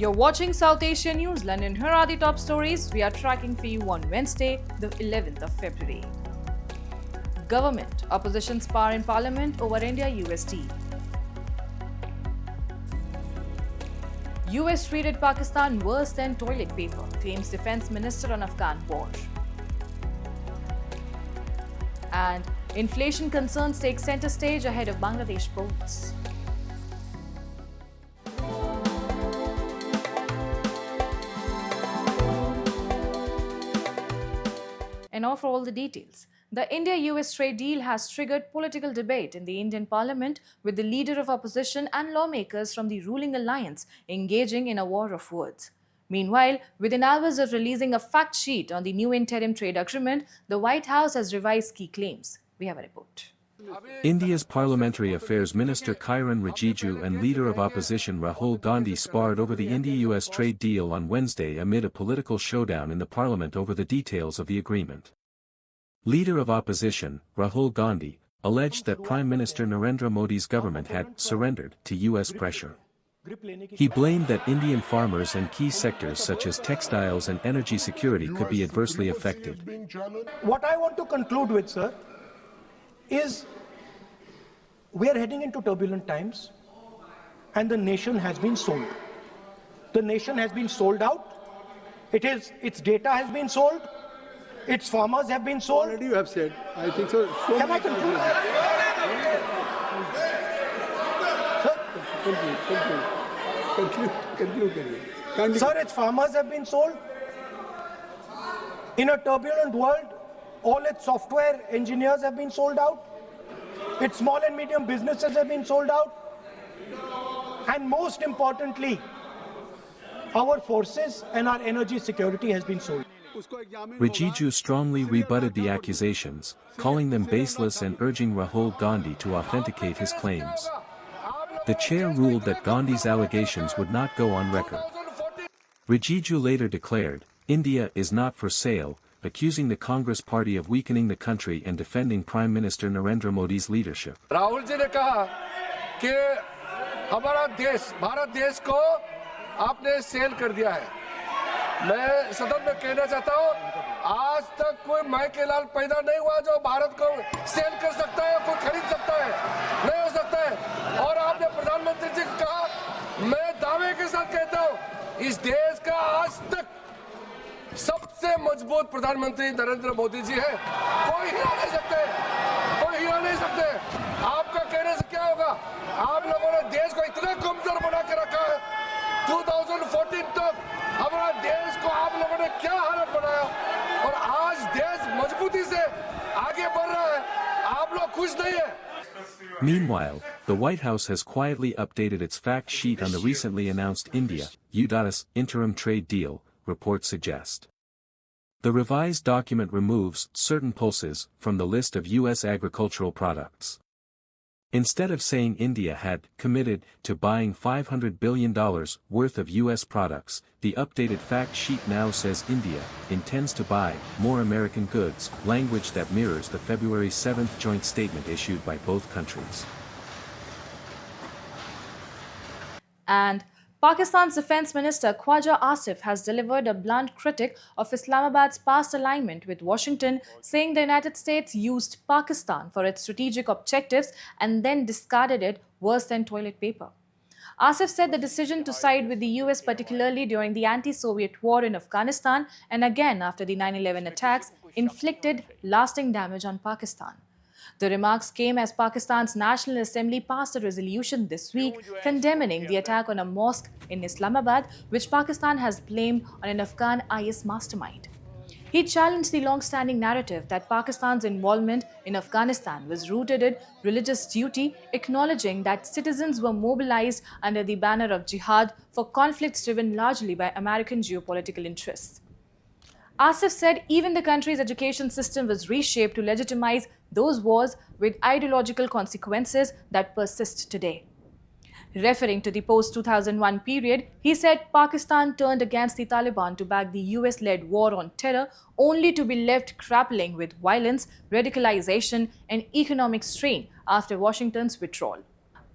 You're watching South Asia Newsline, and here are the top stories we are tracking for you on Wednesday, the 11th of February. Government, opposition spar in Parliament over India-US deal. US treated Pakistan worse than toilet paper, claims Defence Minister on Afghan war. And inflation concerns take centre stage ahead of Bangladesh polls. And now for all the details. The India-US trade deal has triggered political debate in the Indian Parliament, with the leader of opposition and lawmakers from the ruling alliance engaging in a war of words. Meanwhile, within hours of releasing a fact sheet on the new interim trade agreement, the White House has revised key claims. We have a report. India's Parliamentary Affairs Minister Kiren Rijiju and leader of opposition Rahul Gandhi sparred over the India-US trade deal on Wednesday amid a political showdown in the parliament over the details of the agreement. Leader of opposition, Rahul Gandhi, alleged that Prime Minister Narendra Modi's government had surrendered to US pressure. He blamed that Indian farmers and key sectors such as textiles and energy security could be adversely affected. What I want to conclude with, sir, is we are heading into turbulent times and the nation has been sold. The nation has been sold out. Its data has been sold. Its farmers have been sold. Already you have said. I think so. Can I conclude? Sir? Conclude. Sir, its farmers have been sold. In a turbulent world, all its software engineers have been sold out. Its small and medium businesses have been sold out. And most importantly, our forces and our energy security has been sold. Rijiju strongly rebutted the accusations, calling them baseless and urging Rahul Gandhi to authenticate his claims. The chair ruled that Gandhi's allegations would not go on record. Rijiju later declared, "India is not for sale," accusing the Congress party of weakening the country and defending Prime Minister Narendra Modi's leadership. Rahul ji ने कहा कि हमारा देश, भारत देश को आपने cell कर दिया है। मैं सदन में कहना चाहता हूँ, आज तक कोई माई के लाल पैदा नहीं हुआ जो भारत को सेल कर सकता है, कोई खरीद सकता है, नहीं हो सकता है। और आपने प्रधानमंत्री जी को कहा, मैं दावे के साथ कहता हूँ, इस देश का आज तक सबसे मजबूत प्रधानमंत्री नरेंद्र मोदी जी है। कोई हिला नहीं सकते, कोई हिला नहीं सकते। आपका कहने से क्या होगा? आप लोगों ने देश को इतना कमजोर बना के रखा है। 2014 तक हमारा देश को आप लोगों ने क्या हालत बनाया, और आज देश मजबूती से आगे बढ़ रहा है। आप लोग खुश नहीं है। Meanwhile, the White House has quietly updated its fact sheet on the recently announced India-US interim trade deal, reports suggest. The revised document removes certain pulses from the list of U.S. agricultural products. Instead of saying India had committed to buying $500 billion worth of U.S. products, the updated fact sheet now says India intends to buy more American goods, language that mirrors the February 7th joint statement issued by both countries. And Pakistan's Defence Minister Khwaja Asif has delivered a blunt critique of Islamabad's past alignment with Washington, saying the United States used Pakistan for its strategic objectives and then discarded it worse than toilet paper. Asif said the decision to side with the US, particularly during the anti-Soviet war in Afghanistan and again after the 9/11 attacks, inflicted lasting damage on Pakistan. The remarks came as Pakistan's National Assembly passed a resolution this week condemning the attack on a mosque in Islamabad, which Pakistan has blamed on an Afghan IS mastermind. He challenged the long-standing narrative that Pakistan's involvement in Afghanistan was rooted in religious duty, acknowledging that citizens were mobilized under the banner of jihad for conflicts driven largely by American geopolitical interests. Asif said even the country's education system was reshaped to legitimize those wars with ideological consequences that persist today. Referring to the post-2001 period, he said Pakistan turned against the Taliban to back the US-led war on terror, only to be left grappling with violence, radicalization, and economic strain after Washington's withdrawal.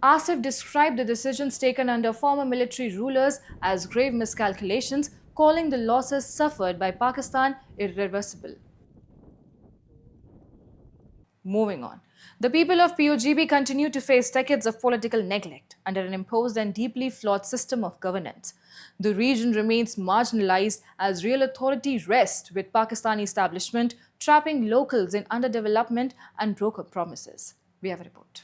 Asif described the decisions taken under former military rulers as grave miscalculations, calling the losses suffered by Pakistan irreversible. Moving on. The people of POGB continue to face decades of political neglect under an imposed and deeply flawed system of governance. The region remains marginalized as real authority rests with Pakistani establishment, trapping locals in underdevelopment and broken promises. We have a report.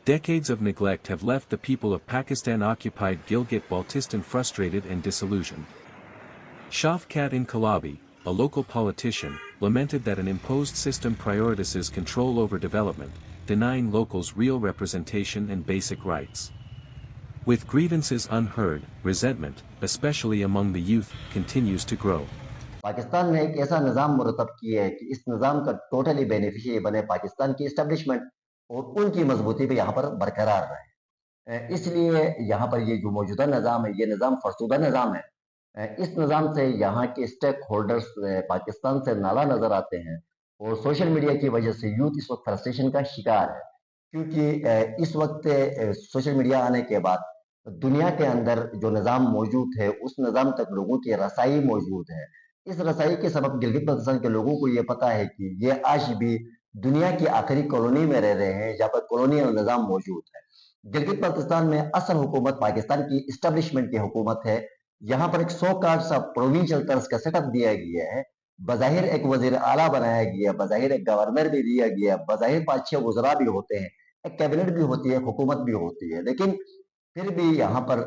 Decades of neglect have left the people of Pakistan-occupied Gilgit-Baltistan frustrated and disillusioned. Shafkat Inqalabi, a local politician, lamented that an imposed system prioritizes control over development, denying locals real representation and basic rights. With grievances unheard, resentment, especially among the youth, continues to grow. Pakistan ने एक ऐसा निज़ाम मुरतब किया है कि इस निज़ाम का totally beneficiary बने पाकिस्तान की इस्टेब्लिशमेंट और उनकी मजबूती भी यहाँ पर बरकरार रहे। इसलिए यहाँ पर ये जो मौजूदा निज़ाम है, ये निज़ाम फरसुदा निज़ाम है। इस निज़ाम से यहाँ के स्टेक होल्डर्स पाकिस्तान से नाला नजर आते हैं और सोशल मीडिया की वजह से यूथ इस वक्त फ्रस्ट्रेशन का शिकार है, क्योंकि इस वक्त सोशल मीडिया आने के बाद दुनिया के अंदर जो निज़ाम मौजूद है उस निज़ाम तक लोगों की रसाई मौजूद है। इस रसाई के सबब गिलगित बल्तिस्तान के लोगों को ये पता है कि ये आज भी दुनिया की आखिरी कॉलोनी में रह रहे हैं जहाँ पर कॉलोनियल निज़ाम मौजूद है। गिलगित बल्तिस्तान में असल हुकूमत पाकिस्तान की इस्टेब्लिशमेंट की हुकूमत है। यहाँ पर एक 100 कार्ड सा प्रोविंशियल तर्ज का सेटअप दिया गया है। बज़ाहिर एक वजीर आला बनाया गया, बज़ाहिर एक गवर्नर भी दिया गया, बज़ाहिर 5-6 वज़रा भी होते हैं, एक कैबिनेट भी होती है, हुकूमत भी होती है, लेकिन फिर भी यहाँ पर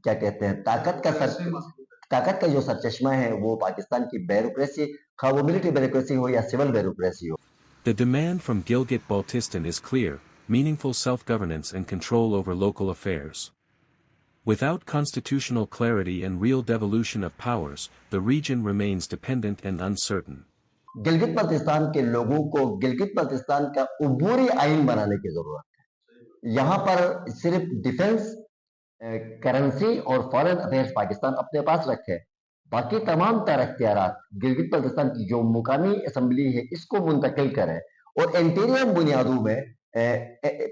क्या कहते हैं ताकत का जो सरचश्मा है वो पाकिस्तान की ब्यूरोक्रेसी, खा वो मिलिट्री ब्यूरोक्रेसी हो या सिविल ब्यूरोक्रेसी हो। The demand from Gilgit-Baltistan is clear: meaningful self-governance and control over local affairs. Without constitutional clarity and real devolution of powers, the region remains dependent and uncertain. Gilgit Baltistan के लोगों को गिलगित बल्तिस्तान का उबूरी आइन बनाने की जरूरत है। यहाँ पर सिर्फ डिफेंस, करेंसी और फॉरेन अफेयर्स पाकिस्तान अपने पास रखे, बाकी तमाम तरह इख्तियारात गिलगित बल्तिस्तान की जो मुकामी असम्बली है इसको मुंतकिल करें और इंटीरियर बुनियादों में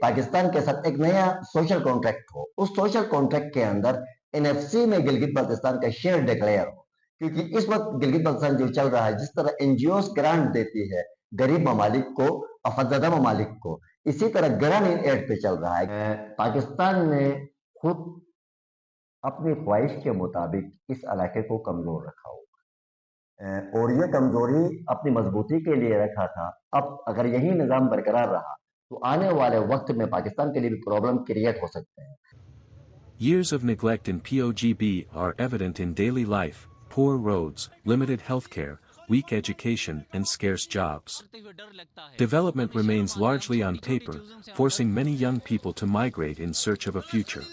पाकिस्तान के साथ एक नया सोशल कॉन्ट्रैक्ट हो। उस सोशल कॉन्ट्रैक्ट के अंदर एनएफसी में गिलगित बल्तिस्तान का शेयर डिक्लेयर हो, क्योंकि इस वक्त गिलगित बल्तिस्तान जो चल रहा है, जिस तरह एनजीओस ग्रांट देती है गरीब ममालिक को, अफजदा ममालिक को, इसी तरह ग्रांट इन एड पे चल रहा है। पाकिस्तान ने खुद अपनी ख्वाहिश के मुताबिक इस इलाके को कमजोर रखा होगा और ये कमजोरी अपनी मजबूती के लिए रखा था। अब अगर यही निज़ाम बरकरार रहा तो आने वाले वक्त में पाकिस्तान के लिए भी प्रॉब्लम क्रिएट हो सकते हैं। Years of neglect in POGB are evident in daily life: poor roads, limited healthcare, weak education, and scarce jobs. Development remains largely on paper, forcing many young people to migrate in search of a future.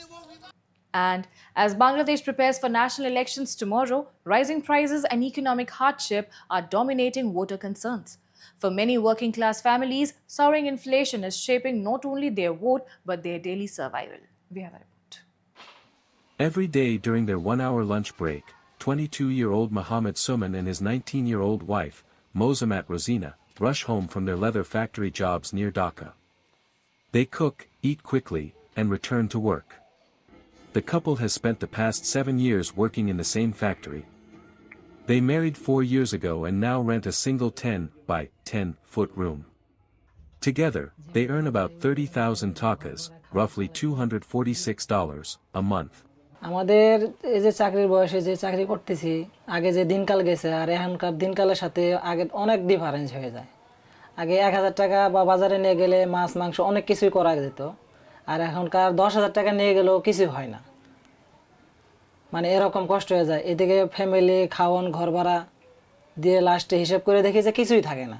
And as Bangladesh prepares for national elections tomorrow, rising prices and economic hardship are dominating voter concerns. For many working-class families, soaring inflation is shaping not only their vote but their daily survival. We have a report. Every day during their 1-hour lunch break, 22-year-old Mohammed Suman and his 19-year-old wife, Mozamat Rosina, rush home from their leather factory jobs near Dhaka. They cook, eat quickly, and return to work. The couple has spent the past 7 years working in the same factory. They married 4 years ago and now rent a single 10 by 10 foot room. Together, they earn about 30,000 takas, roughly $246 a month. আমাদের এই যে চাকরির বয়সে যে চাকরি করতেছি, আগে যে দিনকাল গেছে আর এখনকার দিনকালের সাথে আগে অনেক ডিফারেন্স হয়ে যায়। আগে 1000 টাকা বা বাজারে নিয়ে গেলে মাছ মাংস অনেক কিছুই করা যেত, আর এখনকার 10,000 টাকা নিয়ে গেলেও কিছু হয় না। মানে এরকম কষ্ট হয়ে যায়। এদিকে ফ্যামিলি, খাওয়ান, ঘর ভাড়া দিয়ে লাস্টে হিসাব করে দেখি যে কিছুই থাকে না।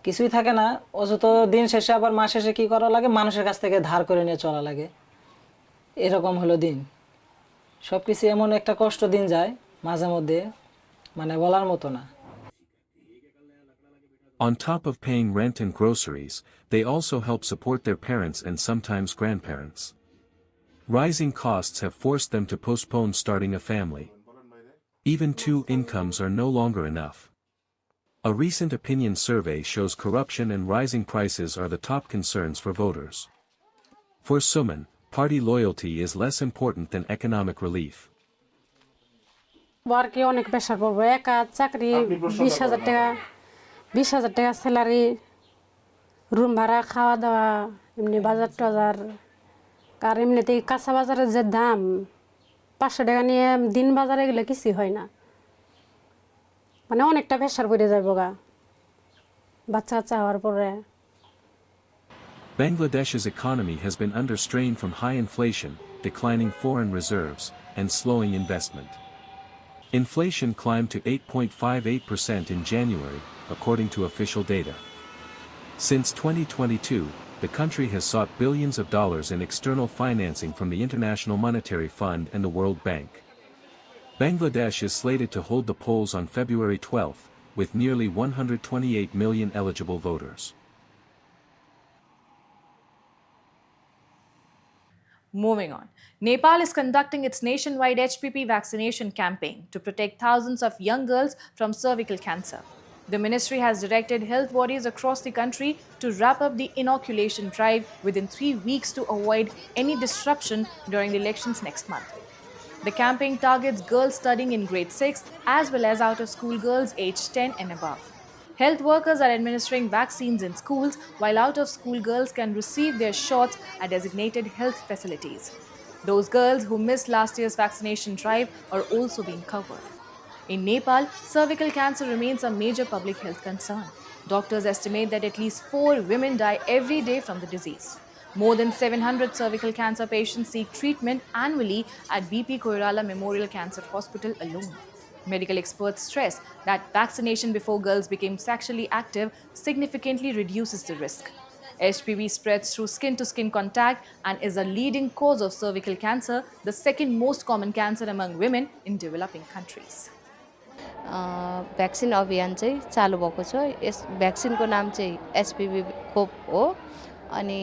কিছুই থাকে না, অযথা দিন শেষে আবার মাস শেষে কি করা লাগে, মানুষের কাছ থেকে ধার করে নিয়ে চলা লাগে। এরকম হলো দিন। সবকিছু এমন একটা কষ্ট দিন যায় মাঝে মধ্যে, মানে বলার মতো না। On top of paying rent and groceries, they also help support their parents and sometimes grandparents. Rising costs have forced them to postpone starting a family. Even 2 incomes are no longer enough. A recent opinion survey shows corruption and rising prices are the top concerns for voters. For Suman, party loyalty is less important than economic relief. বরকে অনেক pressure পড়বে একা চাকরি 20,000 টাকা salary room ভাড়া খাওয়া দাওয়া এমনি বাজার টাজার আর এমনিতেই কাঁচা বাজারের যে দাম 500 টাকা নিয়ে দিন বাজারে গেলে কিছু হয় না মানে অনেকটা প্রেশার পড়ে যাবে গা বাচ্চা কাচ্চা হওয়ার পরে Bangladesh's economy has been under strain from high inflation, declining foreign reserves, and slowing investment. Inflation climbed to 8.58% in January, according to official data. Since 2022, the country has sought billions of dollars in external financing from the International Monetary Fund and the World Bank. Bangladesh is slated to hold the polls on February 12, with nearly 128 million eligible voters. Moving on, Nepal is conducting its nationwide HPV vaccination campaign to protect thousands of young girls from cervical cancer. The ministry has directed health bodies across the country to wrap up the inoculation drive within 3 weeks to avoid any disruption during the elections next month. The campaign targets girls studying in grade 6 as well as out-of-school girls aged 10 and above. Health workers are administering vaccines in schools, while out-of-school girls can receive their shots at designated health facilities. Those girls who missed last year's vaccination drive are also being covered. In Nepal, cervical cancer remains a major public health concern. Doctors estimate that at least 4 women die every day from the disease. More than 700 cervical cancer patients seek treatment annually at BP Koirala Memorial Cancer Hospital alone. Medical experts stress that vaccination before girls become sexually active significantly reduces the risk. HPV spreads through skin-to-skin contact and is a leading cause of cervical cancer, the second most common cancer among women in developing countries. Vaccine अभियान चाहिँ चालु भएको छ yes भ्याक्सिनको नाम चाहिँ HPV खोप हो अनि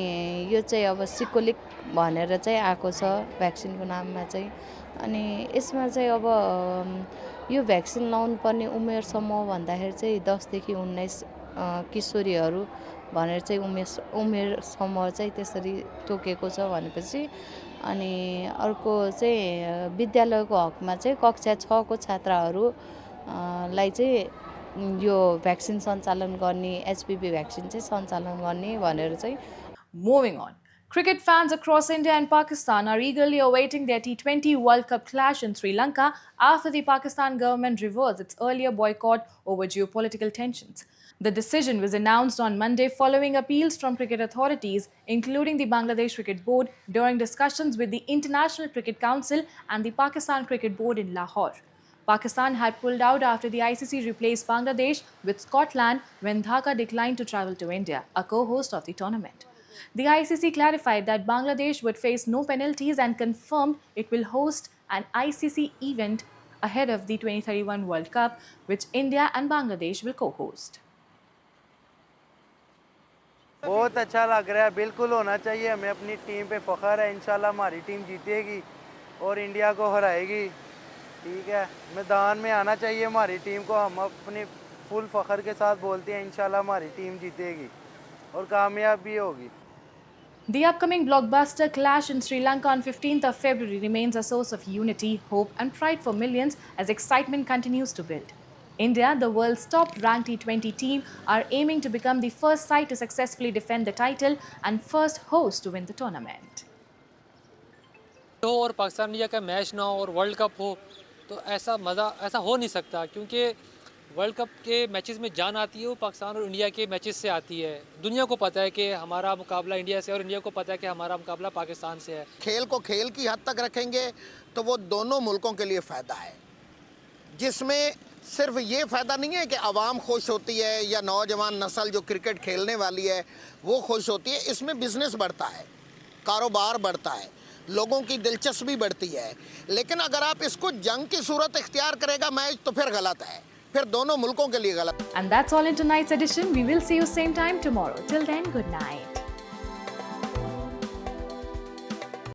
यो चाहिँ अब सिकोलिक भनेर चाहिँ आएको छ भ्याक्सिनको नाममा चाहिँ अनि यसमा चाहिँ अब यो भ्याक्सिन लाउनु पर्ने उमेर समूह भन्दाखेरि चाहिँ 10 देखि 19 किशोरीहरू भनेर चाहिँ उमेर समूह चाहिँ त्यसरी तोकेको छ भनेपछि अनि अर्को चाहिँ विद्यालयको हकमा चाहिँ कक्षा 6 को छात्राहरू लाई चाहिँ यो भ्याक्सिन सञ्चालन गर्ने एचपीभी भ्याक्सिन चाहिँ सञ्चालन गर्ने भनेर चाहिँ Moving on, cricket fans across India and Pakistan are eagerly awaiting their T20 World Cup clash in Sri Lanka after the Pakistan government reversed its earlier boycott over geopolitical tensions. The decision was announced on Monday following appeals from cricket authorities, including the Bangladesh Cricket Board, during discussions with the International Cricket Council and the Pakistan Cricket Board in Lahore. Pakistan had pulled out after the ICC replaced Bangladesh with Scotland when Dhaka declined to travel to India, a co-host of the tournament. The ICC clarified that Bangladesh would face no penalties and confirmed it will host an ICC event ahead of the 2031 World Cup, which India and Bangladesh will co-host. बहुत अच्छा लग रहा है बिल्कुल होना चाहिए हमें अपनी टीम पे फख्र है इंशाल्लाह हमारी टीम जीतेगी और इंडिया को हराएगी ठीक है मैदान में आना चाहिए हमारी टीम को हम अपनी फुल फख्र के साथ बोलते हैं इंशाल्लाह हमारी टीम जीतेगी और कामयाब भी होगी The upcoming blockbuster clash in Sri Lanka on 15th of February remains a source of unity, hope and pride for millions as excitement continues to build. India, the world's top-ranked T20 team, are aiming to become the first side to successfully defend the title and first host to win the tournament. हो और Pakistan India का match ना हो और world cup हो तो ऐसा मज़ा ऐसा हो नहीं सकता क्योंकि वर्ल्ड कप के मैचेस में जान आती है वो पाकिस्तान और इंडिया के मैचेस से आती है दुनिया को पता है कि हमारा मुकाबला इंडिया से और इंडिया को पता है कि हमारा मुकाबला पाकिस्तान से है खेल को खेल की हद तक रखेंगे तो वो दोनों मुल्कों के लिए फ़ायदा है जिसमें सिर्फ ये फ़ायदा नहीं है कि आवाम खुश होती है या नौजवान नस्ल जो क्रिकेट खेलने वाली है वो खुश होती है इसमें बिजनेस बढ़ता है कारोबार बढ़ता है लोगों की दिलचस्पी बढ़ती है लेकिन अगर आप इसको जंग की सूरत इख्तियार करेगा मैच तो फिर गलत है फिर दोनों मुल्कों के लिए गलत And that's all in tonight's edition. We will see you same time tomorrow. Till then, good night.